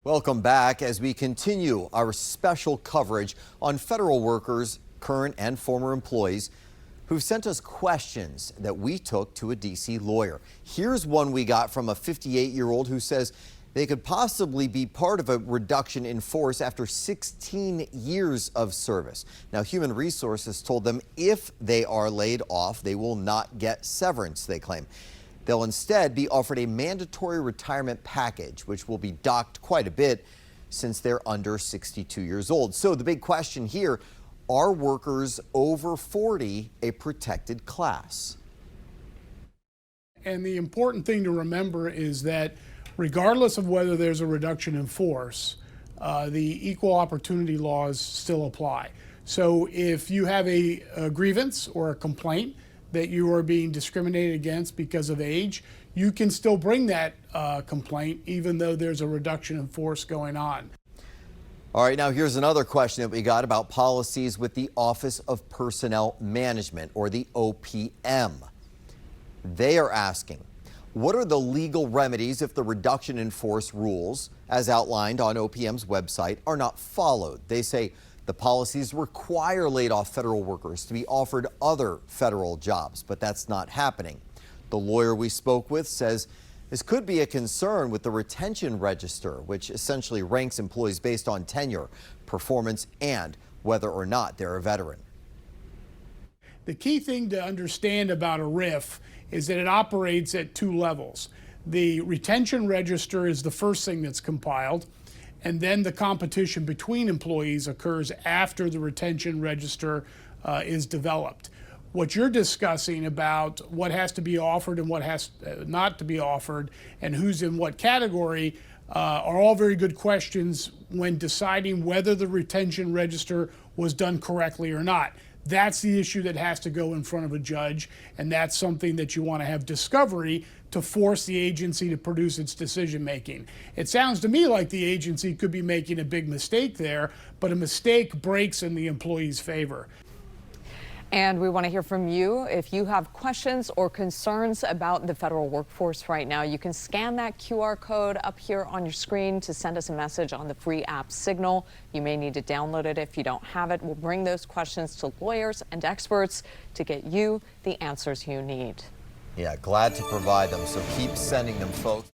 Welcome back as we continue our special coverage on federal workers, current and former employees who've sent us questions that we took to a D.C. lawyer. Here's one we got from a 58-year-old who says they could possibly be part of a reduction in force after 16 years of service. Now, Human Resources told them if they are laid off, they will not get severance, they claim. They'll instead be offered a mandatory retirement package, which will be docked quite a bit since they're under 62 years old. So the big question here, are workers over 40 a protected class? And the important thing to remember is that regardless of whether there's a reduction in force, the equal opportunity laws still apply. So if you have a grievance or a complaint that you are being discriminated against because of age, you can still bring that complaint even though there's a reduction in force going on. All right, now here's another question that we got about policies with the Office of Personnel Management, or the OPM. They are asking, what are the legal remedies if the reduction in force rules, as outlined on OPM's website, are not followed? They say the policies require laid-off federal workers to be offered other federal jobs, but that's not happening. The lawyer we spoke with says this could be a concern with the retention register, which essentially ranks employees based on tenure, performance, and whether or not they're a veteran. The key thing to understand about a RIF is that it operates at two levels. The retention register is the first thing that's compiled, and then the competition between employees occurs after the retention register is developed. What you're discussing about what has to be offered and what has not to be offered and who's in what category are all very good questions when deciding whether the retention register was done correctly or not. That's the issue that has to go in front of a judge, and that's something that you want to have discovery to force the agency to produce its decision making. It sounds to me like the agency could be making a big mistake there, but a mistake breaks in the employee's favor. And we want to hear from you. If you have questions or concerns about the federal workforce right now, you can scan that QR code up here on your screen to send us a message on the free app Signal. You may need to download it if you don't have it. We'll bring those questions to lawyers and experts to get you the answers you need. Yeah, glad to provide them, so keep sending them, folks.